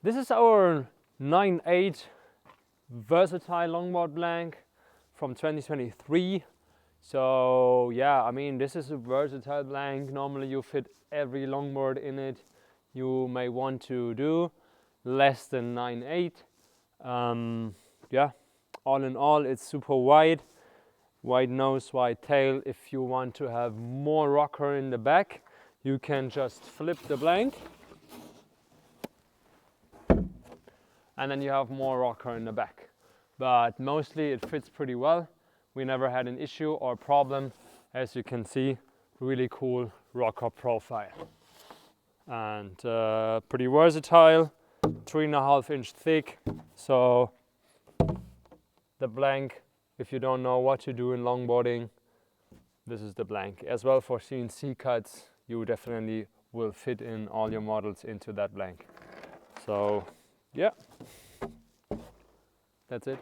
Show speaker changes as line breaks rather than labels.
This is our 9/8 versatile longboard blank from 2023. So yeah, I mean, this is a versatile blank. Normally you fit every longboard in it you may want to do, less than 9/8. Yeah, all in all, it's super wide nose, wide tail. If you want to have more rocker in the back, you can just flip the blank and then you have more rocker in the back. But mostly it fits pretty well. We never had an issue or problem. As you can see, really cool rocker profile. And pretty versatile, 3.5 inch thick. So the blank, if you don't know what to do in longboarding, this is the blank. As well for CNC cuts, you definitely will fit in all your models into that blank. So yeah, that's it.